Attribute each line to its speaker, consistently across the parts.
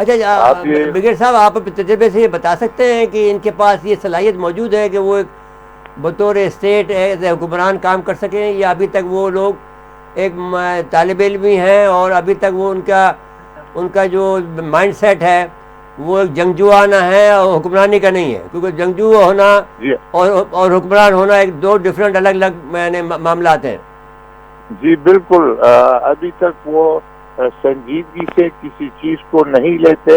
Speaker 1: اچھا
Speaker 2: آپ یہ
Speaker 1: بریگیڈ صاحب، آپ اپنے تجربے سے یہ بتا سکتے ہیں کہ ان کے پاس یہ صلاحیت موجود ہے کہ وہ ایک بطور اسٹیٹ ایز اے حکمران کام کر سکیں، یا ابھی تک وہ لوگ ایک طالب علم ہی ہیں اور ابھی تک وہ ان کا جو مائنڈ سیٹ ہے وہ ایک جنگجوانہ ہے اور حکمرانی کا نہیں ہے؟ کیونکہ جنگجو ہونا
Speaker 2: جی
Speaker 1: اور حکمران ہونا ایک دو ڈفرینٹ الگ الگ معاملات ہیں.
Speaker 2: جی بالکل، ابھی تک وہ سنجیدگی سے کسی چیز کو نہیں لیتے،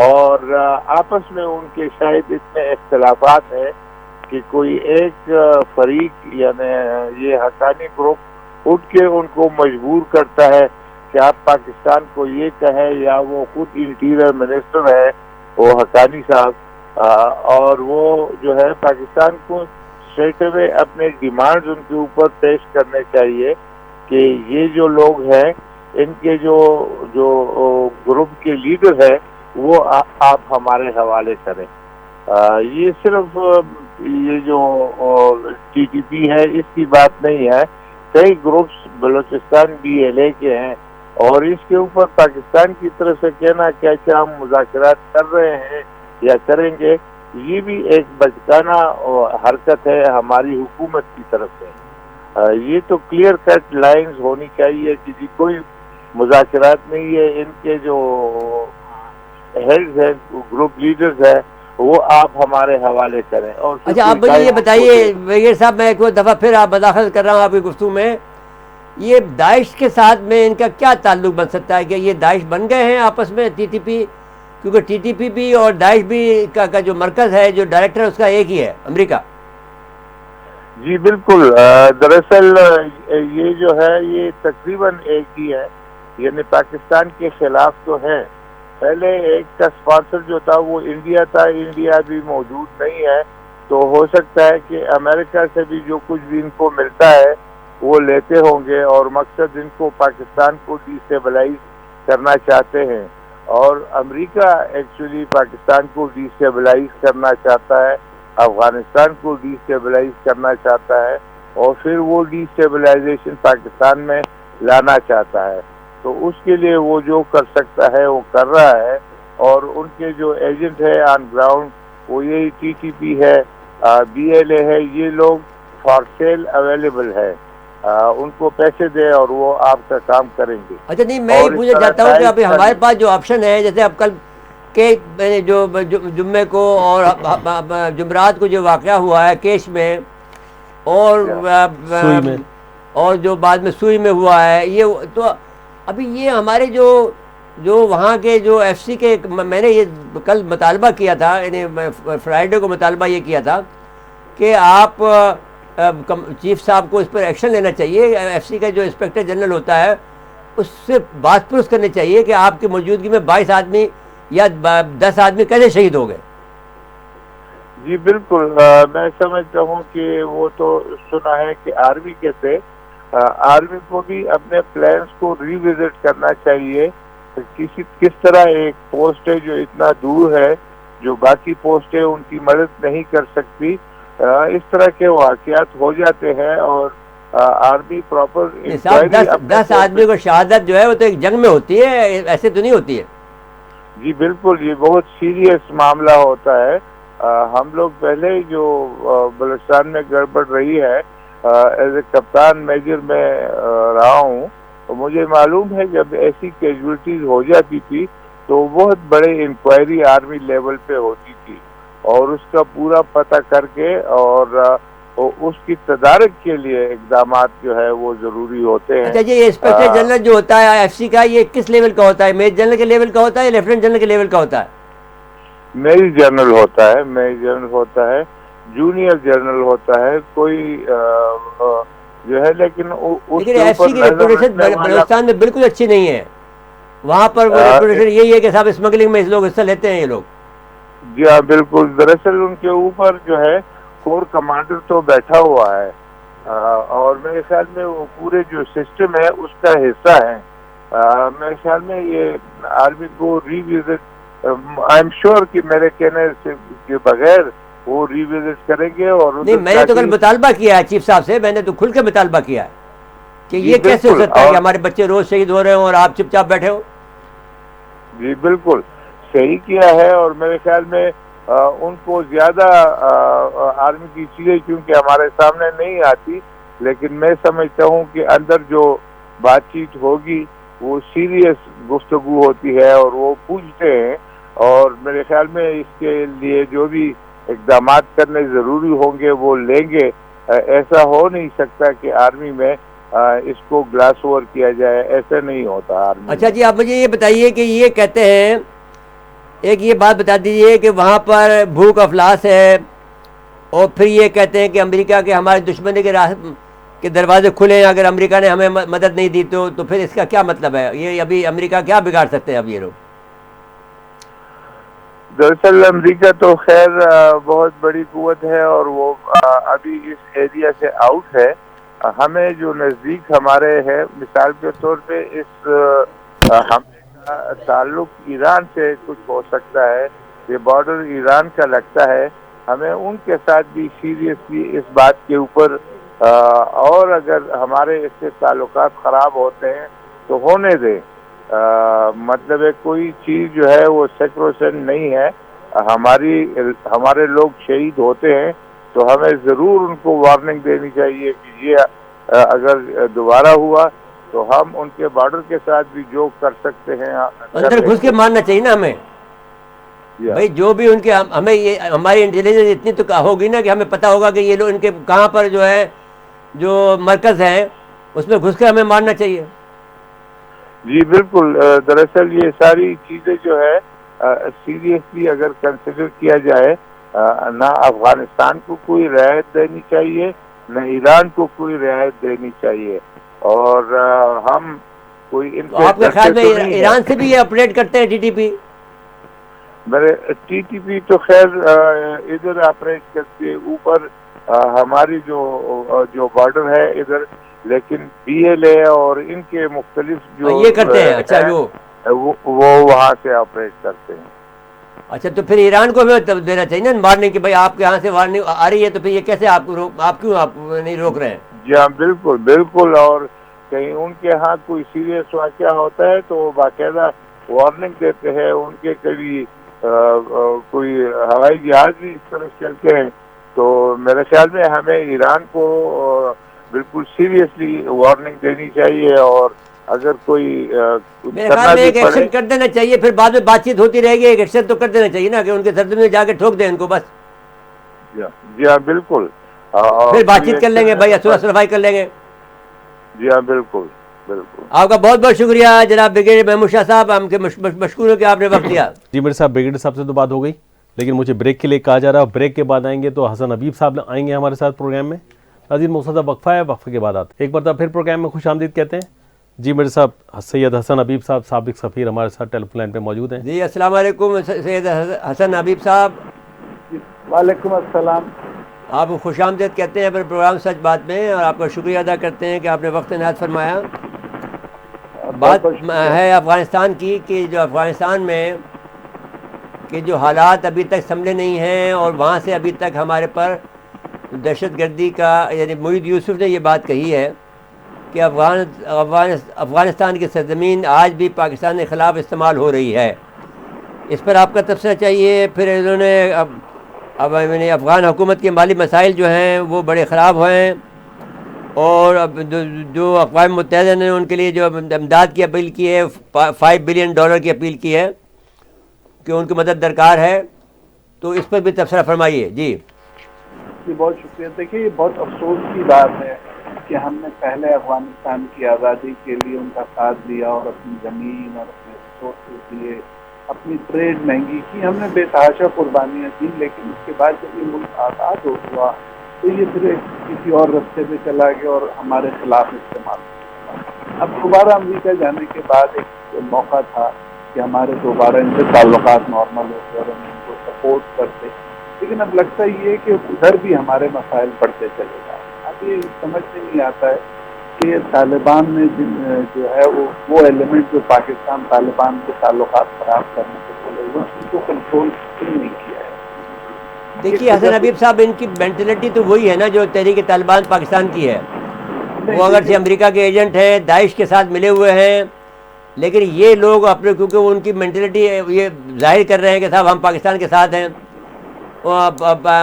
Speaker 2: اور آپس میں ان کے شاید اتنے اختلافات ہیں کہ کوئی ایک فریق یعنی یہ حقانی گروپ اٹھ کے ان کو مجبور کرتا ہے کہ آپ پاکستان کو یہ کہیں، یا وہ خود انٹیریئر منسٹر ہے وہ حقانی صاحب، اور وہ جو ہے پاکستان کو اسٹریٹ اوے اپنے ڈیمانڈز ان کے اوپر پیش کرنے چاہیے کہ یہ جو لوگ ہیں ان کے جو گروپ کے لیڈر ہے وہ آپ ہمارے حوالے کریں. یہ صرف یہ جو ٹی ٹی پی ہے اس کی بات نہیں ہے، کئی گروپس بلوچستان BLA کے ہیں، اور اس کے اوپر پاکستان کی طرف سے کہنا کہ اچھا ہم مذاکرات کر رہے ہیں یا کریں گے، یہ بھی ایک بچکانہ حرکت ہے ہماری حکومت کی طرف سے. یہ تو کلیئر کٹ لائنز ہونی چاہیے کہ جی کوئی مذاکرات نہیں ہے، ان کے جو ہیڈز ہیں گروپ لیڈرز ہیں وہ آپ ہمارے حوالے کریں. اور
Speaker 1: اچھا آپ مجھے یہ بتائیے وزیر صاحب، میں ایک دفعہ پھر آپ مداخلت کر رہا ہوں آپ کی گفتگو میں، یہ داعش کے ساتھ میں ان کا کیا تعلق بن سکتا ہے؟ کہ یہ داعش بن گئے ہیں آپس میں TTP؟ کیونکہ TTP بھی اور داعش بھی کا جو مرکز ہے، جو ڈائریکٹر اس کا ایک ہی ہے، امریکہ.
Speaker 2: جی بالکل، دراصل یہ جو ہے یہ تقریباً ایک ہی ہے، یعنی پاکستان کے خلاف تو ہے. پہلے ایک کا اسپانسر جو تھا وہ انڈیا تھا، انڈیا بھی موجود نہیں ہے، تو ہو سکتا ہے کہ امریکہ سے بھی جو کچھ بھی ان کو ملتا ہے وہ لیتے ہوں گے، اور مقصد ان کو پاکستان کو ڈیسٹیبلائز کرنا چاہتے ہیں. اور امریکہ ایکچولی پاکستان کو ڈیسٹیبلائز کرنا چاہتا ہے، افغانستان کو ڈیسٹیبلائز کرنا چاہتا ہے، اور پھر وہ ڈیسٹیبلائزیشن پاکستان میں لانا چاہتا ہے. تو اس کے لیے وہ جو کر سکتا ہے وہ کر رہا ہے، اور ان کے جو ایجنٹ ہے آن گراؤنڈ وہ یہی TTP ہے، BLA ہے، یہ لوگ فار سیل اویلیبل ہے، ان کو پیسے دے اور وہ آپ کا کام کریں گے.
Speaker 1: اچھا نہیں، میں یہ پوچھنا چاہتا ہوں کہ ابھی ہمارے پاس جو آپشن ہے، جیسے اب کل کے جو جمعے کو اور جمعرات کو جو واقعہ ہوا ہے کیش میں اور جو بعد میں سوئی میں ہوا ہے، یہ تو ابھی یہ ہمارے جو وہاں کے جو FC کے، میں نے یہ کل مطالبہ کیا تھا، یعنی فرائیڈے کو مطالبہ یہ کیا تھا کہ آپ چیف صاحب کو اس پر ایکشن لینا چاہیے. FC کا جو انسپیکٹر جنرل ہوتا ہے اس سے بات پرس کرنی چاہیے کہ آپ کی موجودگی میں 22 آدمی یا 10 آدمی کیسے شہید ہو گئے.
Speaker 2: جی بالکل، میں سمجھتا ہوں کہ وہ تو سنا ہے کہ آرمی کے سے آرمی کو بھی اپنے پلانز کو ری وزٹ کرنا چاہیے. کس طرح ایک پوسٹ ہے جو اتنا دور ہے، جو باقی پوسٹیں ان کی مدد نہیں کر سکتی، اس طرح کے واقعات ہو جاتے ہیں، اور آرمی پراپر
Speaker 1: 10 آدمی کو شہادت جو ہے وہ تو ایک جنگ میں ہوتی ہے، ایسے تو نہیں ہوتی ہے.
Speaker 2: جی بالکل، یہ بہت سیریس معاملہ ہوتا ہے. ہم لوگ پہلے جو بلوچستان میں گڑبڑ رہی ہے، ایز اے کپتان میجر میں رہا ہوں، تو مجھے معلوم ہے جب ایسی کیجولٹیز ہو جاتی تھی تو بہت بڑے انکوائری آرمی لیول پہ ہوتی تھی، اور اس کا پورا پتہ کر کے اور اس کی تدارک کے لیے اقدامات جو ہے وہ ضروری ہوتے ہیں.
Speaker 1: اچھا جی، یہ انسپیکٹر جنرل جو ہوتا ہے FC کا، یہ کس لیول کا ہوتا ہے؟ میجر جنرل کے لیول کا ہوتا ہے یا لیفٹیننٹ جنرل کے لیول کا ہوتا ہے؟
Speaker 2: میجر جنرل ہوتا ہے، میجر جنرل ہوتا ہے، جونیئر جنرل ہوتا ہے، کوئی جو ہے، لیکن
Speaker 1: FC کی ریپوٹیشن بلوچستان میں بالکل اچھی نہیں ہے. وہاں پر ریپوٹیشن یہی ہے کہ صاحب اسمگلنگ میں اس لوگ حصہ لیتے ہیں یہ لوگ.
Speaker 2: جی ہاں بالکل، دراصل ان کے اوپر جو ہے کور کمانڈر تو بیٹھا ہوا ہے، اور میرے خیال میں وہ پورے جو سسٹم ہے اس کا حصہ ہے. میرے خیال میں یہ آرمی کو ری وزٹ، آئی ایم شیور کہ میرے کہنے کے بغیر وہ ری وزٹ کریں گے. اور
Speaker 1: نہیں، میں نے تو کل مطالبہ کیا ہے چیف صاحب سے، میں نے تو کھل کے مطالبہ کیا ہے کہ یہ کیسے ہو سکتا ہے کہ ہمارے بچے روز شہید ہو رہے ہوں اور آپ چپ چاپ بیٹھے ہو.
Speaker 2: جی بالکل، صحیح کیا ہے، اور میرے خیال میں ان کو زیادہ آرمی کی چیزیں کیونکہ ہمارے سامنے نہیں آتی، لیکن میں سمجھتا ہوں کہ اندر جو بات چیت ہوگی وہ سیریس گفتگو ہوتی ہے اور وہ پوچھتے ہیں، اور میرے خیال میں اس کے لیے جو بھی اقدامات کرنے ضروری ہوں گے وہ لیں گے۔ ایسا ہو نہیں سکتا کہ آرمی میں اس کو گلاس اوور کیا جائے، ایسا نہیں ہوتا آرمی۔
Speaker 1: اچھا جی، آپ مجھے یہ بتائیے کہ یہ کہتے ہیں، ایک یہ بات بتا دیجیے کہ وہاں پر بھوک افلاس ہے، اور پھر یہ کہتے ہیں کہ امریکہ کے ہمارے دشمن کے دروازے کھلے ہیں، اگر امریکہ نے ہمیں مدد نہیں دی تو پھر اس کا کیا مطلب ہے؟ یہ ابھی امریکہ کیا بگاڑ سکتے ہیں اب یہ لوگ؟
Speaker 2: دراصل امریکہ تو خیر بہت بڑی قوت ہے، اور وہ ابھی اس ایریا سے آؤٹ ہے۔ ہمیں جو نزدیک ہمارے ہے، مثال کے طور پہ اس حملے کا تعلق ایران سے کچھ ہو سکتا ہے، یہ بارڈر ایران کا لگتا ہے، ہمیں ان کے ساتھ بھی سیریسلی اس بات کے اوپر اور اگر ہمارے اس سے تعلقات خراب ہوتے ہیں تو ہونے دیں۔ مطلب ہے کوئی چیز جو ہے وہ سیکروسن نہیں ہے، ہمارے لوگ شہید ہوتے ہیں تو ہمیں ضرور ان کو وارننگ دینی چاہیے کہ یہ اگر دوبارہ ہوا تو ہم ان کے بارڈر کے ساتھ بھی جو کر سکتے ہیں
Speaker 1: اندر گھس کے مارنا چاہیے نا ہمیں بھائی، جو بھی ان کے ہمیں یہ ہماری انٹیلیجنس اتنی تو ہوگی نا کہ ہمیں پتہ ہوگا کہ یہ لوگ ان کے کہاں پر جو ہے جو مرکز ہے اس میں گھس کے ہمیں مارنا چاہیے۔
Speaker 2: جی بالکل، دراصل یہ ساری چیزیں جو ہے سیریسلی اگر کنسیڈر کیا جائے، نہ افغانستان کو کوئی رعایت دینی چاہیے، نہ ایران کو کوئی رعایت دینی چاہیے، اور ہم کوئی ان
Speaker 1: آپ کے خیال میں ایران سے بھی یہ آپریٹ کرتے ہیں TTP؟
Speaker 2: میرے TTP تو خیر ادھر آپریٹ کرتے ہیں اوپر ہماری جو بارڈر ہے ادھر، لیکن BLA اور ان کے مختلف جو
Speaker 1: یہ کرتے ہیں۔ اچھا،
Speaker 2: وہ وہاں سے آپریٹ کرتے ہیں۔
Speaker 1: اچھا، تو پھر ایران کو ہمیں دینا چاہیے نا وارننگ کہ بھائی آپ کے یہاں سے وارننگ آ رہی ہے، تو پھر یہ کیسے آپ کیوں آپ نہیں روک رہے ہیں؟
Speaker 2: جی ہاں بالکل بالکل، اور کہیں ان کے ہاں کوئی سیریس واقعہ ہوتا ہے تو وہ باقاعدہ وارننگ دیتے ہیں، ان کے کبھی کوئی ہوائی جہاز بھی اس طرح چلتے ہیں، تو میرے خیال میں ہمیں ایران کو بالکل سیریسلی وارننگ دینی چاہیے، اور اگر کوئی
Speaker 1: میرے خیال میں ایک ایکشن کر دینا چاہیے، پھر بعد میں بات چیت ہوتی رہے گی، ایک ایکشن تو کر دینا چاہیے نا کہ ان کے سردی میں جا کے ٹھوک دیں ان کو بس۔
Speaker 2: جی ہاں بالکل،
Speaker 1: پھر بات چیت کر لیں گے بھائی، صفائی کر لیں گے۔
Speaker 2: جی ہاں بالکل بالکل۔
Speaker 1: آپ کا بہت بہت شکریہ جناب بریگیڈیئر محمود شاہ صاحب، ہم کے مشکور ہو کہ آپ نے وقت دیا۔
Speaker 3: جی میرے صاحب بریگیڈیئر صاحب سے تو بات ہو گئی، لیکن مجھے بریک کے لیے کہا جا رہا ہے، بریک کے بعد آئیں گے تو حسن حبیب صاحب آئیں گے ہمارے ساتھ پروگرام میں۔ ناظرین مختصر وقفہ ہے، وقفے کے بعد آتے ہیں، ایک مرتبہ پھر پروگرام میں خوش آمدید کہتے ہیں۔ جی میرے صاحب سید حسن حبیب صاحب سابق سفیر ہمارے ساتھ ٹیلی فون لائن پہ موجود ہیں۔
Speaker 1: جی السلام علیکم سید حسن حبیب صاحب۔
Speaker 4: وعلیکم السلام۔
Speaker 1: آپ کو خوش آمدید کہتے ہیں اپنے پروگرام سچ بات میں، اور آپ کا شکریہ ادا کرتے ہیں کہ آپ نے وقت عنایت فرمایا۔ بات ہے افغانستان کی کہ جو افغانستان میں کہ جو حالات ابھی تک سنبھلے نہیں ہیں، اور وہاں سے ابھی تک ہمارے پر دہشت گردی کا، یعنی معید یوسف نے یہ بات کہی ہے کہ افغانستان کی سرزمین آج بھی پاکستان کے خلاف استعمال ہو رہی ہے۔ اس پر آپ کا تبصرہ چاہیے۔ پھر انہوں نے اب افغان حکومت کے مالی مسائل جو ہیں وہ بڑے خراب ہوئے ہیں، اور اب جو اقوام متحدہ نے ان کے لیے جو امداد کی اپیل کی ہے، $5 بلین کی اپیل کی ہے کہ ان کی مدد درکار ہے، تو اس پر بھی تبصرہ فرمائیے۔ جی
Speaker 4: بہت شکریہ۔ دیکھیے یہ بہت افسوس کی بات ہے کہ ہم نے پہلے افغانستان کی آزادی کے لیے ان کا ساتھ دیا، اور اپنی زمین اور اپنے ریسورسز دیے، اپنی ٹریڈ مہنگی کی، ہم نے بے تحاشا قربانیاں دی، لیکن اس کے بعد جب یہ ملک آزاد ہوا تو یہ پھر کسی اور رستے پہ چلا گیا اور ہمارے خلاف استعمال ہوا۔ اب دوبارہ امریکہ جانے کے بعد ایک موقع تھا کہ ہمارے دوبارہ ان سے تعلقات نارمل ہوتے اور ہم ان کو سپورٹ کرتے، لیکن اب لگتا یہ ہے کہ ادھر بھی ہمارے مسائل بڑھتے چلے جائیں۔ اب یہ سمجھ میں نہیں آتا ہے کہ طالبان نے جو ہے وہ ایلیمنٹ جو پاکستان طالبان کے تعلقات خراب کرنے سے چلے ہوئے ان کو کنٹرول کیوں نہیں کیا ہے۔
Speaker 1: دیکھیے حسن حبیب صاحب، ان کی مینٹلٹی تو وہی ہے نا جو تحریک طالبان پاکستان کی ہے۔ وہ اگرچہ امریکہ کے ایجنٹ ہیں، داعش کے ساتھ ملے ہوئے ہیں، لیکن یہ لوگ اپنے کیونکہ ان کی مینٹلٹی یہ ظاہر کر رہے ہیں کہ صاحب ہم پاکستان کے ساتھ ہیں،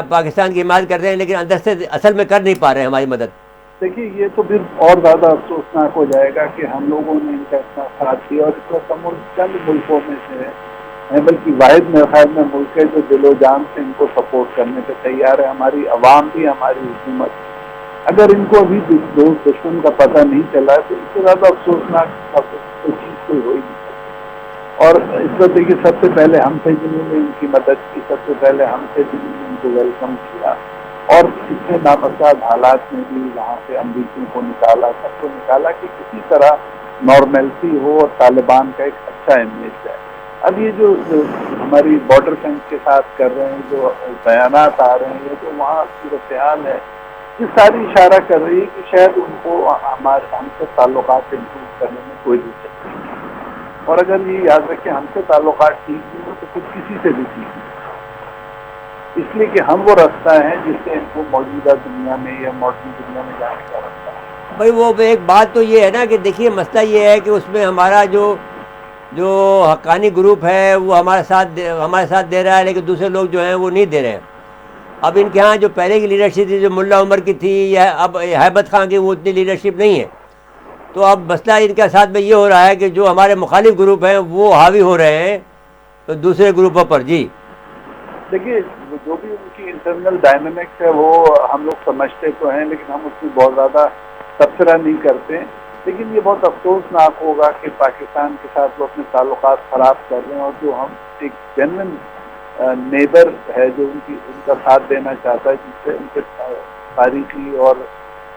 Speaker 1: پاکستان کی حمایت کر رہے ہیں، لیکن اندر سے اصل میں کر نہیں پا رہے ہیں ہماری مدد.
Speaker 4: دیکھیے یہ تو پھر اور زیادہ افسوسناک ہو جائے گا کہ ہم لوگوں نے ان کا اتنا ساتھ دیا، اور اس وقت ہم چند ملکوں میں سے ہیں، بلکہ واحد میرے خیال میں ملک ہے جو دل و جان سے ان کو سپورٹ کرنے پہ تیار ہے. ہماری عوام بھی، ہماری حکومت. اگر ان کو ابھی دوست دشمن کا پتہ نہیں چلا تو اس سے زیادہ افسوسناک کوئی چیز کوئی ہو ہی نہیں سکتی. اور اس وقت دیکھیے سب سے پہلے ہم سے جنہوں نے ان کی مدد کی، سب سے پہلے ہم سے جنہوں نے ان کو ویلکم کیا، اور اتنے نامساعد حالات میں بھی وہاں سے امریکیوں کو نکالا، سب کو نکالا کہ کسی طرح نارملسی ہو اور طالبان کا ایک اچھا امیج ہے. اب یہ جو ہماری بارڈر فینس کے ساتھ کر رہے ہیں، جو بیانات آ رہے ہیں، جو وہاں صورتحال ہے، یہ ساری اشارہ کر رہی ہے کہ شاید ان کو ہم سے تعلقات امپروو کرنے میں کوئی دلچسپی نہیں. اور اگر یہ یاد رکھیں ہم سے تعلقات ٹھیک نہیں ہو تو خود کسی سے بھی ٹھیک نہیں، اس لیے کہ ہم وہ رستہ ہیں جس سے ان کو موجودہ دنیا میں یا ماڈرن دنیا میں جانے کا رستہ ہے.
Speaker 1: بھائی وہ ایک بات تو یہ ہے نا کہ دیکھیے مسئلہ یہ ہے کہ اس میں ہمارا جو حقانی گروپ ہے وہ ہمارے ساتھ دے رہا ہے، لیکن دوسرے لوگ جو ہیں وہ نہیں دے رہے ہیں. اب ان کے ہاں جو پہلے کی لیڈرشپ تھی، جو ملا عمر کی تھی یا اب ہیبت خان کی، وہ اتنی لیڈرشپ نہیں ہے. تو اب مسئلہ ان کے ساتھ میں یہ ہو رہا ہے کہ جو ہمارے مخالف گروپ ہیں وہ حاوی ہو رہے ہیں دوسرے گروپوں پر. جی
Speaker 4: دیکھیے جو بھی ان کی انٹرنل ڈائنامکس ہے وہ ہم لوگ سمجھتے تو ہیں، لیکن ہم اس میں بہت زیادہ تبصرہ نہیں کرتے. لیکن یہ بہت افسوسناک ہوگا کہ پاکستان کے ساتھ وہ اپنے تعلقات خراب کر رہے ہیں، اور جو ہم ایک جنرل نیبر ہے جو ان کا ساتھ دینا چاہتا ہے، جس سے ان کے تاریخی اور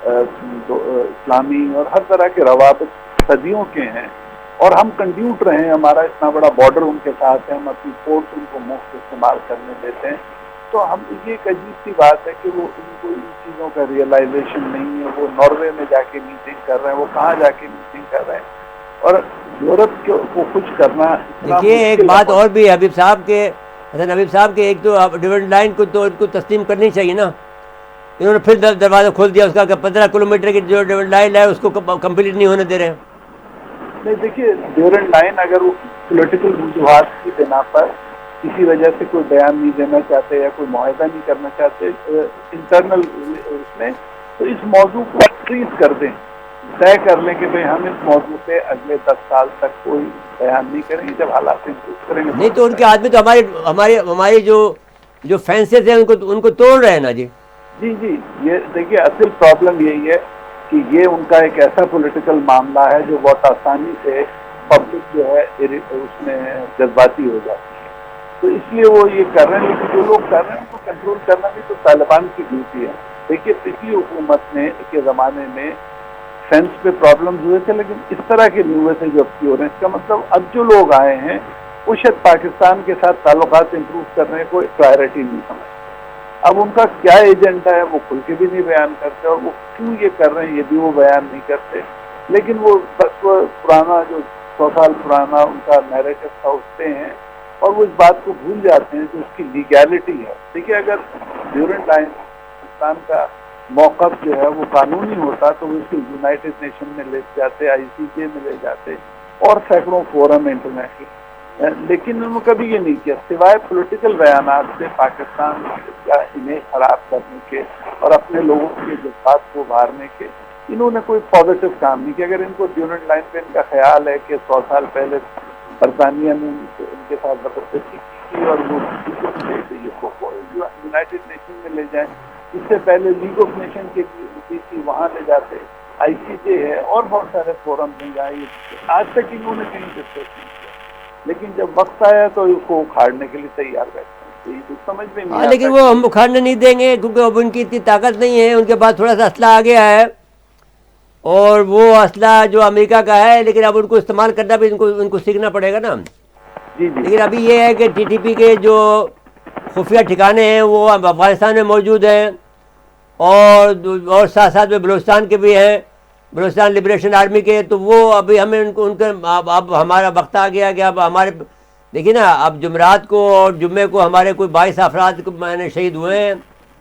Speaker 4: اسلامی اور ہر طرح کے روابط صدیوں کے ہیں، اور ہم کنٹینیو رہے ہیں. ہمارا اتنا بڑا بارڈر ان کے ساتھ ہے، ہم اپنی فورس ان کو مفت استعمال کرنے دیتے ہیں. تو ہم یہ ایک عجیب سی بات ہے کہ وہ ان کو ان چیزوں کا ریئلائزیشن نہیں ہے. وہ ناروے میں جا کے میٹنگ کر رہے ہیں، وہ کہاں جا کے میٹنگ کر رہے ہیں، اور یورپ کو خوش کرنا.
Speaker 1: دیکھیے ایک بات اور بھی ہے حبیب صاحب کے، حسن حبیب صاحب کے، ایک تو ڈیویڈ لائن کو تو ان کو تسلیم کرنی چاہیے نا. انہوں نے پھر دروازہ کھول دیا اس کا کہ 15 کلومیٹر کی جو ڈیویڈ لائن ہے اس کو کمپلیٹ نہیں ہونے دے رہے ہیں.
Speaker 4: نہیں دیکھیے ڈیورنٹ لائن اگر وہ پولیٹیکل وجوہات کی بنا پر کسی وجہ سے کوئی بیان نہیں دینا چاہتے یا کوئی معاہدہ نہیں کرنا چاہتے انٹرنل اس میں، تو اس موضوع کو فریز کر دیں، طے کر لیں کہ بھئی ہم اس موضوع پہ اگلے 10 سال تک کوئی بیان نہیں کریں گے. جب حالات امپروو کریں گے
Speaker 1: نہیں تو ان کے آدمی تو ہماری جو فینسز ہیں ان کو توڑ رہے ہیں نا. جی
Speaker 4: جی یہ دیکھیے اصل پرابلم یہی ہے کہ یہ ان کا ایک ایسا پولیٹیکل معاملہ ہے جو بہت آسانی سے پبلک جو ہے اس میں جذباتی ہو جاتی ہے. تو اس لیے وہ یہ کر رہے ہیں، لیکن جو لوگ کر رہے ہیں ان کو کنٹرول کرنا بھی تو طالبان کی ڈیوٹی ہے. دیکھیے پچھلی حکومت کے زمانے میں فینس پہ پرابلمز ہوئے تھے، لیکن اس طرح کے نہیں ہوئے تھے جو اب کی ہو رہے ہیں. اس کا مطلب اب جو لوگ آئے ہیں وہ شاید پاکستان کے ساتھ تعلقات امپروو کرنے کو ایک پرائرٹی نہیں سمجھتے. اب ان کا کیا ایجنڈا ہے وہ کھل کے بھی نہیں بیان کرتے، اور وہ کیوں یہ کر رہے ہیں یہ بھی وہ بیان نہیں کرتے. لیکن وہ بس وہ پرانا جو 100 سال پرانا ان کا نیریٹو تھا اس پہ ہیں، اور وہ اس بات کو بھول جاتے ہیں جو اس کی لیگیلٹی ہے. دیکھیے اگر ڈیورنٹ لائن پاکستان کا موقف جو ہے وہ قانونی ہوتا تو وہ اس کو یونائٹڈ نیشن میں لے جاتے، ICJ میں لے جاتے، اور سینکڑوں فورم انٹرنیشنل. لیکن انہوں نے کبھی یہ نہیں کیا، سوائے پولیٹیکل بیانات سے پاکستان کا امیج خراب کرنے کے اور اپنے لوگوں کے جذبات کو ابھارنے کے انہوں نے کوئی پازیٹیو کام نہیں کیا. اگر ان کو ڈیورنٹ لائن پہ ان کا خیال ہے کہ 100 سال پہلے برطانیہ نے ان کے ساتھ زبردستی کی اور وہ یونائٹڈ نیشن میں لے جائیں، اس سے پہلے لیگ آف نیشن کی تھی وہاں لے جاتے، ICJ ہے اور بہت سارے فورم ہیں جہاں آج تک انہوں نے کہیں ڈسکس نہیں کیا. لیکن جب وقت آیا تو اس کو اکھاڑنے کے لیے تیار بیٹھتے ہیں. تو یہ تو سمجھ میں نہیں آتا.
Speaker 1: لیکن وہ ہم اکھاڑنے نہیں دیں گے کیونکہ اب ان کی اتنی طاقت نہیں ہے. ان کے پاس تھوڑا سا اسلحہ آ گیا ہے، اور وہ اسلحہ جو امریکہ کا ہے، لیکن اب ان کو استعمال کرنا بھی ان کو سیکھنا پڑے گا نا.
Speaker 4: جی
Speaker 1: لیکن ابھی یہ ہے کہ TTP کے جو خفیہ ٹھکانے ہیں وہ افغانستان میں موجود ہیں، اور ساتھ ساتھ میں بلوچستان کے بھی ہیں، بلوچستان لبریشن آرمی کے. تو وہ ابھی ہمیں ان کے اب ہمارا وقت آ گیا کہ اب ہمارے دیکھیے نا، اب جمعرات کو اور جمعے کو ہمارے کوئی 22 افراد شہید ہوئے ہیں،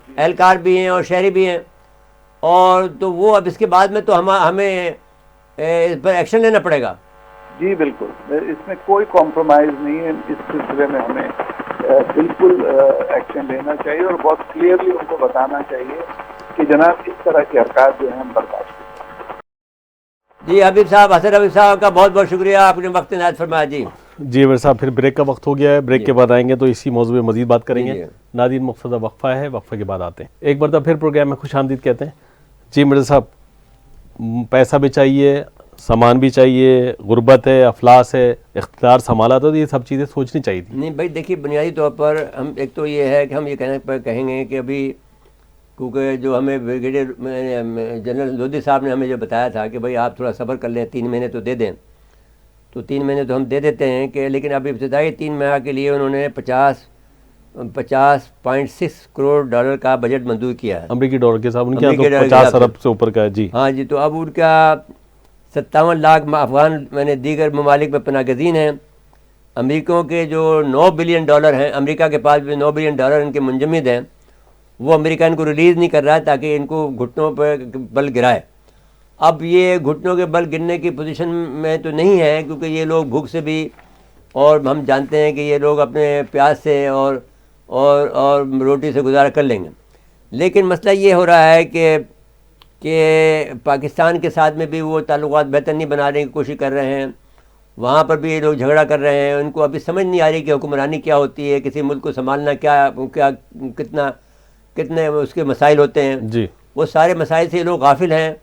Speaker 1: اہلکار بھی ہیں اور شہری بھی ہیں. اور تو وہ اب اس کے بعد میں تو ہمیں اس پر ایکشن لینا پڑے گا.
Speaker 4: جی بالکل، اس میں کوئی کمپرومائز نہیں ہے. اس سلسلے میں ہمیں بالکل ایکشن لینا چاہیے اور بہت کلیئرلی ان کو بتانا چاہیے کہ جناب اس طرح کی حرکات جو ہیں ہم برداشت کریں.
Speaker 1: جی حبیب صاحب، حسن حبیب صاحب کا بہت بہت شکریہ، آپ نے وقت عنایت فرمایا.
Speaker 3: جی عامر صاحب، پھر بریک کا وقت ہو گیا ہے. بریک کے بعد آئیں گے تو اسی موضوع میں مزید بات کریں گے. ناظرین، مختصر وقفہ ہے، وقفے کے بعد آتے ہیں. ایک مرتبہ پھر پروگرام میں خوش آمدید کہتے ہیں. جی مرزا صاحب، پیسہ بھی چاہیے، سامان بھی چاہیے، غربت ہے، افلاس ہے، اقتدار سنبھالا، تو یہ سب چیزیں سوچنی چاہیے تھی.
Speaker 1: نہیں بھائی دیکھیے، بنیادی طور پر ہم ایک تو یہ ہے کہ ہم یہ کہیں گے کہ ابھی کیونکہ جو ہمیں بریگیڈیئر جنرل لودھی صاحب نے ہمیں جو بتایا تھا کہ بھائی آپ تھوڑا صبر کر لیں، 3 مہینے تو دے دیں، تو 3 مہینے تو ہم دے دیتے ہیں کہ، لیکن ابھی ابتدائی 3 ماہ کے لیے انہوں نے 50.6 کروڑ ڈالر کا بجٹ منظور کیا ہے
Speaker 3: امریکی ڈالر کے حساب، ان کے یہاں تو 50 ارب سے اوپر کا ہے. جی
Speaker 1: ہاں جی. تو اب ان کا 57 لاکھ افغان دیگر ممالک میں پناہ گزین ہیں. امریکوں کے جو 9 بلین ڈالر ہیں، امریکہ کے پاس بھی 9 بلین ڈالر ان کے منجمد ہیں، وہ امریکہ ان کو ریلیز نہیں کر رہا ہے تاکہ ان کو گھٹنوں پہ بل گرائے. اب یہ گھٹنوں کے بل گرنے کی پوزیشن میں تو نہیں ہے، کیونکہ یہ لوگ بھوک سے بھی، اور ہم جانتے ہیں کہ یہ لوگ اپنے پیاس سے اور روٹی سے گزارا کر لیں گے. لیکن مسئلہ یہ ہو رہا ہے کہ پاکستان کے ساتھ میں بھی وہ تعلقات بہتر نہیں بنانے کی کوشش کر رہے ہیں. وہاں پر بھی یہ لوگ جھگڑا کر رہے ہیں. ان کو ابھی سمجھ نہیں آ رہی کہ حکمرانی کیا ہوتی ہے، کسی ملک کو سنبھالنا کتنے اس کے مسائل ہوتے ہیں.
Speaker 3: جی
Speaker 1: وہ سارے مسائل سے یہ لوگ غافل ہیں،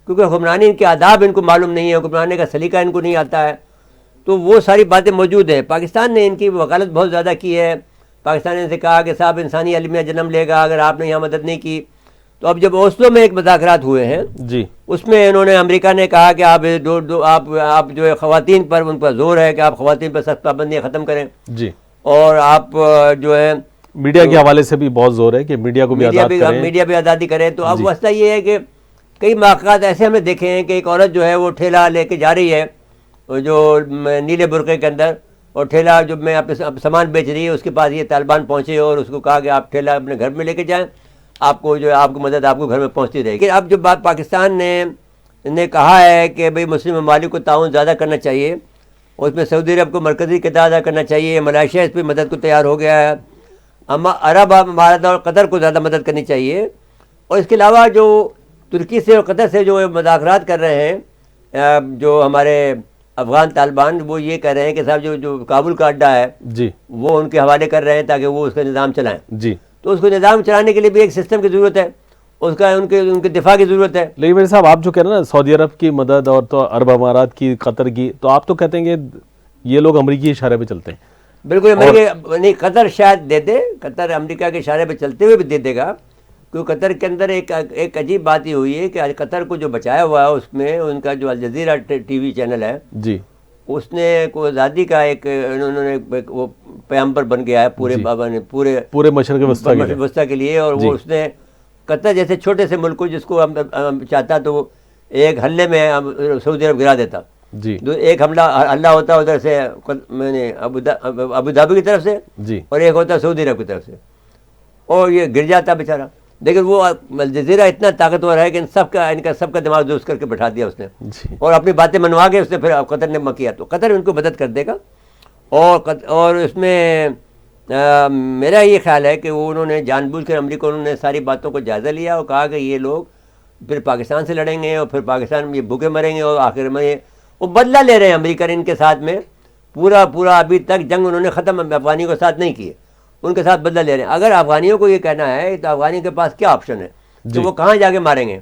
Speaker 1: کیونکہ حکمرانی ان کے آداب ان کو معلوم نہیں ہے، حکمرانی کا سلیقہ ان کو نہیں آتا ہے. تو وہ ساری باتیں موجود ہیں. پاکستان نے ان کی وکالت بہت زیادہ کی ہے. پاکستان نے ان سے کہا کہ صاحب انسانی عالمیہ جنم لے گا اگر آپ نے یہاں مدد نہیں کی. تو اب جب اوسلو میں ایک مذاکرات ہوئے ہیں،
Speaker 3: جی
Speaker 1: اس میں انہوں نے، امریکہ نے کہا کہ آپ جو ہے خواتین پر، ان پر زور ہے کہ آپ خواتین پر سخت پابندیاں ختم کریں.
Speaker 3: جی
Speaker 1: اور آپ جو ہے
Speaker 3: میڈیا کے حوالے سے بھی بہت زور ہے کہ میڈیا کو بھی آزاد کریں،
Speaker 1: میڈیا بھی آزادی کریں. تو اب مسئلہ یہ ہے کہ کئی مواقعات ایسے ہم نے دیکھے ہیں کہ ایک عورت جو ہے وہ ٹھیلا لے کے جا رہی ہے جو نیلے برقعے کے اندر، اور ٹھیلا جو میں اپنے سامان بیچ رہی ہے، اس کے پاس یہ طالبان پہنچے اور اس کو کہا کہ آپ ٹھیلا اپنے گھر میں لے کے جائیں، آپ کو جو ہے آپ کو مدد آپ کو گھر میں پہنچتی رہے گی. اب جو بات پاکستان نے کہا ہے کہ بھئی مسلم ممالک کو تعاون زیادہ کرنا چاہیے، اور اس میں سعودی عرب کو مرکزی کردار ادا کرنا چاہیے، ملائیشیا اس پہ مدد کو تیار ہو گیا ہے، اما عرب امارات اور قطر کو زیادہ مدد کرنی چاہیے. اور اس کے علاوہ جو ترکی سے اور قطر سے جو مذاکرات کر رہے ہیں جو ہمارے افغان طالبان، وہ یہ کہہ رہے ہیں کہ صاحب جو کابل کا اڈہ ہے
Speaker 3: جی
Speaker 1: وہ ان کے حوالے کر رہے ہیں تاکہ وہ اس کا نظام چلائیں.
Speaker 3: جی
Speaker 1: تو اس کو نظام چلانے کے لیے بھی ایک سسٹم کی ضرورت ہے، اس کا ان کے دفاع کی ضرورت ہے.
Speaker 3: لیکن میرے صاحب، آپ جو کہہ رہے ہیں نا سعودی عرب کی مدد اور تو عرب امارات کی، قطر کی، تو آپ تو کہتے ہیں کہ یہ لوگ امریکی اشارے پہ چلتے ہیں.
Speaker 1: بالکل امریکہ نہیں، قطر شاید دے دے، قطر امریکہ کے اشارے پہ چلتے ہوئے بھی دے دے گا، کیونکہ قطر کے اندر ایک عجیب بات یہ ہوئی ہے کہ قطر کو جو بچایا ہوا ہے اس میں ان کا جو الجزیرہ ٹی وی چینل ہے،
Speaker 3: جی
Speaker 1: اس نے کو آزادی کا ایک انہوں نے وہ پیغمبر بن گیا ہے پورے
Speaker 3: مشرق
Speaker 1: وسطیٰ کے لیے. اور وہ اس نے قطر جیسے چھوٹے سے ملک کو جس کو چاہتا تو وہ ایک حملے میں سعودی عرب گرا دیتا.
Speaker 3: جی
Speaker 1: ایک حملہ ہوتا ادھر سے میں نے ابو دھابی کی طرف سے،
Speaker 3: جی
Speaker 1: اور ایک ہوتا سعودی عرب کی طرف سے، اور یہ گر جاتا بیچارہ. لیکن وہ الجزیرہ اتنا طاقتور ہے کہ ان کا سب کا دماغ درست کر کے بٹھا دیا اس نے، اور اپنی باتیں منوا کے اس نے پھر قطر نے کیا. تو قطر ان کو مدد کر دے گا. اور اس میں میرا یہ خیال ہے کہ وہ انہوں نے جان بوجھ کر امریکہ انہوں نے ساری باتوں کو جائزہ لیا اور کہا کہ یہ لوگ پھر پاکستان سے لڑیں گے اور پھر پاکستان میں یہ بھوکے مریں گے، اور آخر میں وہ بدلہ لے رہے ہیں امریکہ ان کے ساتھ میں. پورا ابھی تک جنگ انہوں نے ختم افغانیوں کے ساتھ نہیں کیے، ان کے ساتھ بدلہ لے رہے ہیں. اگر افغانیوں کو یہ کہنا ہے تو افغانیوں کے پاس کیا آپشن ہے کہ وہ کہاں جا کے ماریں گے؟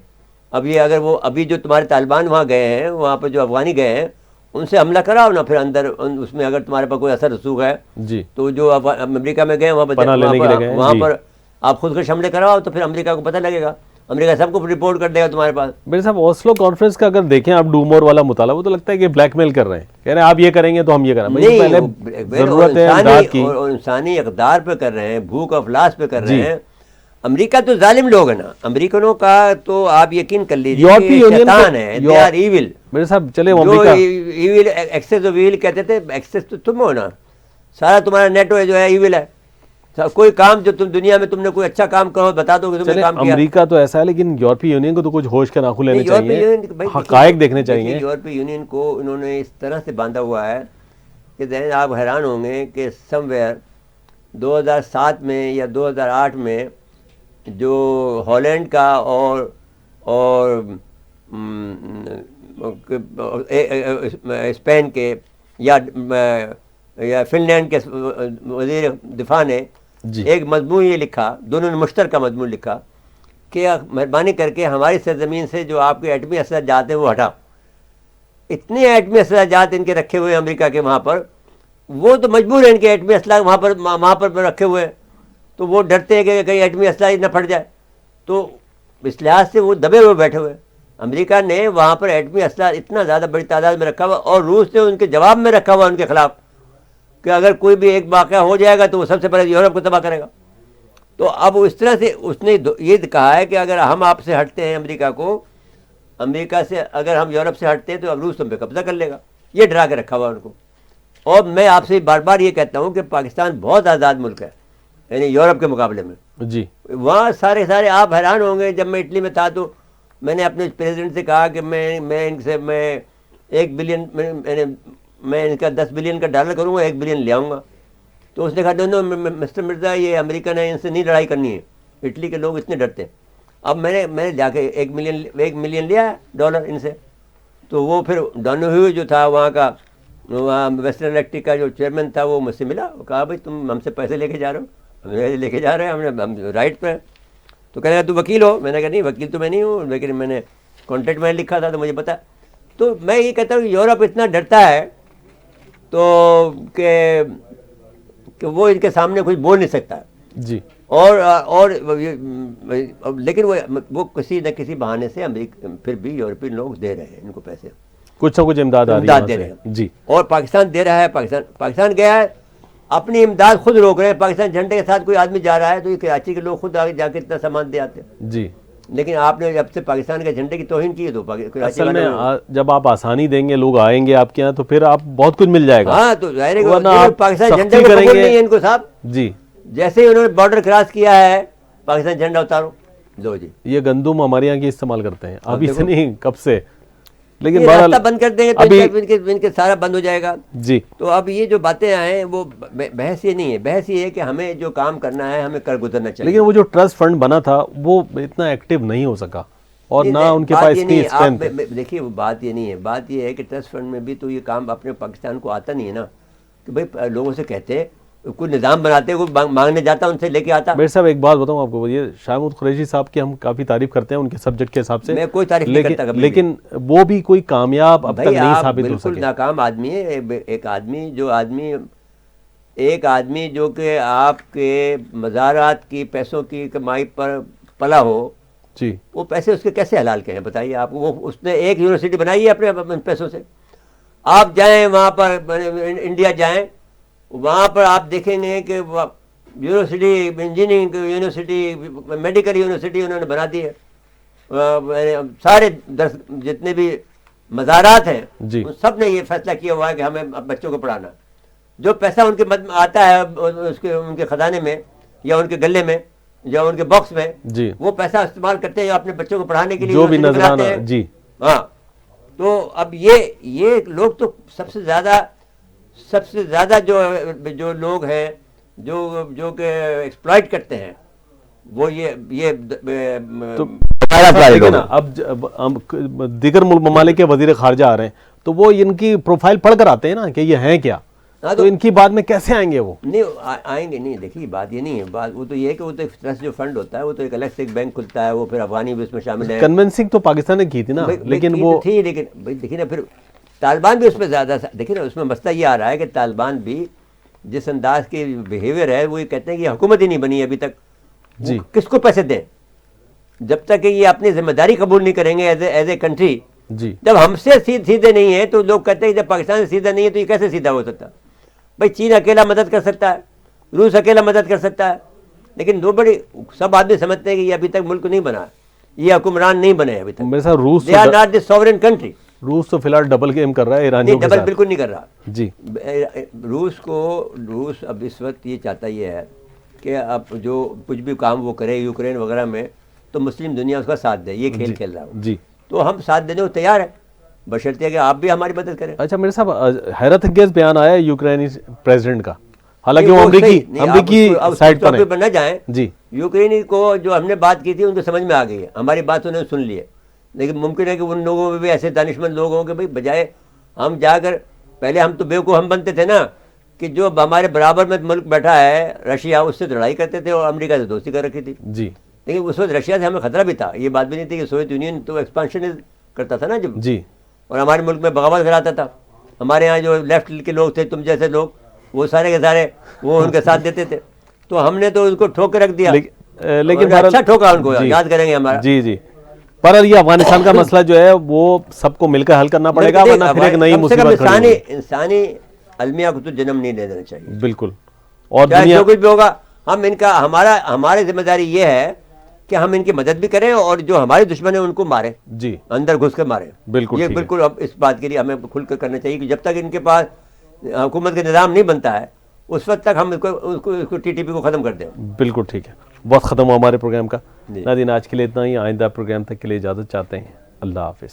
Speaker 1: اب یہ اگر وہ ابھی جو تمہارے طالبان وہاں گئے ہیں، وہاں پہ جو افغانی گئے ہیں، ان سے حملہ کراؤ نا. پھر اندر اس میں اگر تمہارے پاس کوئی اثر رسوخ ہے
Speaker 3: جی
Speaker 1: تو جو امریکہ میں گئے وہاں پر آپ خود کش حملے کراؤ، تو پھر امریکہ کو پتہ لگے گا، امریکہ سب کو رپورٹ کر دے گا تمہارے پاس.
Speaker 3: میرے صاحب اوسلو کانفرنس کا اگر دیکھیں آپ ڈومور والا مطالعہ، وہ تو لگتا ہے کہ بلیک میل کر رہے ہیں، کہہ رہے ہیں آپ یہ کریں گے تو ہم یہ کریں گے. ضرورت ہے امداد کی،
Speaker 1: انسانی اقدار پہ کر رہے ہیں، بھوک افلاس پہ کر رہے ہیں. امریکہ تو ظالم لوگ ہیں نا، امریکنوں کا تو آپ یقین کر لیجیے شیطان ہے، they are evil.
Speaker 3: میرے صاحب چلے
Speaker 1: ایکسس آف ایول کہتے تھے، ایکسس تو تم ہو نا، سارا تمہارا نیٹو جو ہے ایول ہے. کوئی کام جو تم دنیا میں تم نے کوئی اچھا کام کرو بتا دو کہ تم نے کام کیا.
Speaker 3: امریکہ تو ایسا ہے, لیکن یورپی یونین کو تو کچھ ہوش کے ناخن لینے چاہیے, حقائق دیکھنے چاہیے.
Speaker 1: یورپی یونین کو انہوں نے اس طرح سے باندھا ہوا ہے کہ آپ حیران ہوں گے کہ سم ویئر 2007 میں یا 2008 میں جو ہالینڈ کا اور اسپین کے یا فن لینڈ کے وزیر دفاع نے ایک مضمون یہ لکھا, دونوں نے مشترکہ مضمون لکھا کہ مہربانی کر کے ہماری سرزمین سے جو آپ کے ایٹمی اسلحہ جات ہیں وہ ہٹا. اتنے ایٹمی اسلحہ جات ان کے رکھے ہوئے ہیں امریکہ کے وہاں پر, وہ تو مجبور ہیں ان کے ایٹمی اسلحہ وہاں پر رکھے ہوئے ہیں, تو وہ ڈرتے ہیں کہ کہیں ایٹمی اسلحہ نہ پھٹ جائے, تو اس لحاظ سے وہ دبے ہوئے بیٹھے ہوئے. امریکہ نے وہاں پر ایٹمی اسلحہ اتنا زیادہ بڑی تعداد میں رکھا ہوا, اور روس نے ان کے جواب میں رکھا ہوا ان کے خلاف کہ اگر کوئی بھی ایک واقعہ ہو جائے گا تو وہ سب سے پہلے یورپ کو تباہ کرے گا. تو اب اس طرح سے اس نے یہ کہا ہے کہ اگر ہم آپ سے ہٹتے ہیں امریکہ سے اگر ہم یورپ سے ہٹتے ہیں تو اب روس ہم پہ قبضہ کر لے گا, یہ ڈرا کے رکھا ہوا ان کو. اور میں آپ سے بار بار یہ کہتا ہوں کہ پاکستان بہت آزاد ملک ہے, یعنی یورپ کے مقابلے میں. جی وہاں سارے آپ حیران ہوں گے, جب میں اٹلی میں تھا تو میں نے اپنے پریزیڈنٹ سے کہا کہ میں ان سے $1 بلین میں ان کا $10 بلین کا ڈالر کروں گا, $1 بلین لے آؤں گا. تو اس نے کہا نو مسٹر مرزا, یہ امریکہ نے ان سے نہیں لڑائی کرنی ہے, اٹلی کے لوگ اتنے ڈرتے ہیں. اب میں نے جا کے $1 ملین لیا ڈالر ان سے. تو وہ پھر ڈونوہیو جو تھا وہاں کا, وہاں ویسٹرن الیکٹرک کا جو چیئرمین تھا, وہ مجھ سے ملا, وہ کہا بھائی تم ہم سے پیسے لے کے جا رہے ہو, ہم لے کے جا رہے ہیں, ہم رائٹ پہ. تو کہنے لگا تو وکیل ہو, میں نے کہا نہیں وکیل تو میں نہیں ہوں, لیکن میں نے کانٹریکٹ میں لکھا تھا تو مجھے پتا. تو میں یہ کہتا ہوں کہ یورپ اتنا ڈرتا ہے تو کہ وہ ان کے سامنے کچھ بول نہیں سکتا جی. اور لیکن وہ کسی نہ کسی بہانے سے امریکہ پھر بھی یورپی لوگ دے رہے ہیں ان کو پیسے,
Speaker 3: کچھ نہ کچھ امداد
Speaker 1: دے رہے ہیں جی. اور پاکستان دے رہا ہے, پاکستان گیا ہے اپنی امداد خود روک رہے ہیں. پاکستان جھنڈے کے ساتھ کوئی آدمی جا رہا ہے تو یہ کراچی کے لوگ خود آگے جا کے اتنا سامان دے آتے ہیں جی. لیکن آپ نے جب سے پاکستان کے جھنڈے کی توہین کی ہے تو
Speaker 3: اصل میں جب آپ آسانی دیں گے, لوگ آئیں گے آپ کے یہاں, تو پھر آپ بہت کچھ مل جائے گا.
Speaker 1: ہاں تو ظاہر ہے پاکستان جھنڈے کو قبول نہیں ہے ان کو صاحب جی. جیسے ہی انہوں نے بارڈر کراس کیا ہے پاکستان جھنڈا اتارو لو جی.
Speaker 3: یہ گندم ہمارے یہاں کی استعمال کرتے ہیں ابھی سے نہیں, کب سے,
Speaker 1: لیکن راستہ بند کر دیں گے تو ان کے سارا بند ہو جائے گا جی. تو اب یہ جو باتیں آئیں وہ بحث یہ نہیں ہے, بحث یہ ہے کہ ہمیں جو کام کرنا ہے ہمیں کر گزرنا چاہیے.
Speaker 3: لیکن وہ جو ٹرسٹ فنڈ بنا تھا وہ اتنا ایکٹیو نہیں ہو سکا, اور نہ ان کے پاس اتنی اسٹرینتھ.
Speaker 1: دیکھیے بات یہ نہیں ہے, بات یہ ہے کہ ٹرسٹ فنڈ میں بھی تو یہ کام اپنے پاکستان کو آتا نہیں ہے نا, کہ بھائی لوگوں سے کہتے کوئی نظام بناتے, کوئی مانگنے جاتا ان سے لے کے آتا.
Speaker 3: میرے صاحب ایک بات بتاؤں آپ کو, یہ شاہ محمود قریشی صاحب کی ہم کافی تعریف کرتے ہیں ان کے سبجیکٹ کے حساب سے,
Speaker 1: میں کوئی تعریف نہیں کرتا کبھی,
Speaker 3: لیکن وہ بھی کوئی کامیاب اب تک نہیں ثابت ہو سکے.
Speaker 1: بالکل ناکام آدمی ہے. ایک آدمی جو کہ آپ کے مزارات کی پیسوں کی کمائی پر پلا ہو جی, وہ پیسے اس کے کیسے حلال کے ہیں بتائیے آپ. وہ اس نے ایک یونیورسٹی بنائی ہے اپنے پیسوں سے. آپ جائیں وہاں پر, انڈیا جائیں, وہاں پر آپ دیکھیں گے کہ university, engineering university, medical university انہوں نے بنا دی ہے. سارے جتنے بھی مزارات ہیں جی, سب نے یہ فیصلہ کیا ہوا ہے کہ ہمیں بچوں کو پڑھانا. جو پیسہ ان کے آتا ہے ان کے خزانے میں یا ان کے گلے میں یا ان کے باکس میں جی, وہ پیسہ استعمال کرتے ہیں اپنے بچوں کو پڑھانے کے لیے جو بھی نظرانہ جی. ہاں تو اب یہ لوگ تو سب سے زیادہ جو لوگ ہیں جو کہ ایکسپلائٹ کرتے ہیں وہ یہ
Speaker 3: اب دیگر ممالک کے وزیر خارجہ آ رہے ہیں تو وہ ان کی پروفائل پڑھ کر آتے ہیں نا کہ یہ ہیں کیا, تو ان کی بات میں کیسے آئیں گے وہ؟
Speaker 1: نہیں آئیں گے نہیں. دیکھیے بات یہ نہیں ہے, بات وہ تو یہ ہے کہ وہ تو ٹرسٹ جو فنڈ ہوتا ہے وہ تو ایک الگ سے ایک بینک کھلتا ہے, وہ پھر افغانی بھی اس میں شامل ہے.
Speaker 3: کنونسنگ تو پاکستان نے کی تھی نا, لیکن وہ
Speaker 1: تھی, لیکن دیکھیے نا پھر طالبان بھی اس میں زیادہ, دیکھیے نا اس میں مسئلہ یہ آ رہا ہے کہ طالبان بھی جس انداز کی بیہیویئر ہے وہ یہ کہتے ہیں کہ حکومت ہی نہیں بنی ابھی تک جی, کس کو پیسے دیں جب تک کہ یہ اپنی ذمہ داری قبول نہیں کریں گے ایز اے کنٹری جی. جب ہم سے سیدھے نہیں ہیں تو لوگ کہتے ہیں جب پاکستان سے سیدھا نہیں ہے تو یہ کیسے سیدھا ہو سکتا؟ بھائی چین اکیلا مدد کر سکتا ہے, روس اکیلا مدد کر سکتا ہے, لیکن سب آدمی سمجھتے ہیں کہ یہ ابھی تک ملک نہیں بنا, یہ حکمران نہیں بنے ابھی تک.
Speaker 3: میرے ساتھ روس
Speaker 1: they are not the sovereign country.
Speaker 3: روس تو فی الحال ڈبل گیم کر رہا ہے ایرانیوں کے ساتھ.
Speaker 1: ڈبل بالکل نہیں کر رہا
Speaker 3: جی.
Speaker 1: روس اب اس وقت یہ چاہتا یہ ہے کہ اب جو کچھ بھی کام وہ کرے یوکرین وغیرہ میں تو مسلم دنیا اس کا ساتھ دے, یہ کھیل کھیل رہا ہوں
Speaker 3: جی,
Speaker 1: تو ہم ساتھ دینے کو تیار ہیں, بشرطیہ کہ آپ بھی ہماری مدد کریں.
Speaker 3: اچھا میرے صاحب حیرت انگیز بیان آیا ہے یوکرینی پریزیڈنٹ کا, حالانکہ وہ
Speaker 1: نہیں،
Speaker 3: امریکی سائڈ پر ہیں.
Speaker 1: نہ جائیں.
Speaker 3: جی
Speaker 1: یوکرینی کو جو ہم نے بات کی تھی ان کو سمجھ میں آ گئی ہے, ہماری بات انہوں نے سن لی ہے, لیکن ممکن ہے کہ ان لوگوں میں بھی ایسے دانشمند لوگ ہوں کہ بھائی بجائے ہم جا کر, پہلے ہم تو بیوقوف ہم بنتے تھے نا کہ جو ہمارے برابر میں ملک بیٹھا ہے رشیا, اس سے لڑائی کرتے تھے اور امریکہ سے دوستی کر رکھی تھی.
Speaker 3: جی
Speaker 1: لیکن اس وقت رشیا سے ہمیں خطرہ بھی تھا, یہ بات بھی نہیں تھی کہ سوویت یونین تو ایکسپانشن کرتا تھا نا جب,
Speaker 3: جی
Speaker 1: اور ہمارے ملک میں بغاوت کراتا تھا. ہمارے یہاں جو لیفٹ کے لوگ تھے, تم جیسے لوگ, وہ سارے کے سارے وہ ان کے ساتھ دیتے تھے, تو ہم نے تو ان کو ٹھوک کے رکھ دیا.
Speaker 3: لیکن
Speaker 1: اچھا ٹھوکا ان کو, یاد کریں گے ہمارا.
Speaker 3: جی جی, پر یہ افغانستان کا مسئلہ جو ہے وہ سب کو مل کر حل کرنا پڑے گا, ورنہ پھر ایک نئی مصیبت کھڑی ہوگی.
Speaker 1: انسانی المیہ کو تو جنم نہیں دے دینا چاہیے.
Speaker 3: بالکل, اور
Speaker 1: چاہے
Speaker 3: دنیا
Speaker 1: جو کچھ بھی ہوگا, ہم ان کا ہماری ذمہ داری یہ ہے کہ ہم ان کی مدد بھی کریں اور جو ہمارے دشمن ہیں ان کو ماریں,
Speaker 3: جی
Speaker 1: اندر گھس کے ماریں.
Speaker 3: بالکل
Speaker 1: یہ بالکل اب اس بات کے لیے ہمیں کھل کر کرنا چاہیے کہ جب تک ان کے پاس حکومت کا نظام نہیں بنتا ہے اس وقت تک ہم اس کو ٹی ٹی پی کو ختم کر دیں.
Speaker 3: بالکل ٹھیک ہے, وقت ختم ہوا ہمارے پروگرام کا. ناظرین آج کے لیے اتنا ہی, آئندہ پروگرام تک کے لیے اجازت چاہتے ہیں. اللہ حافظ.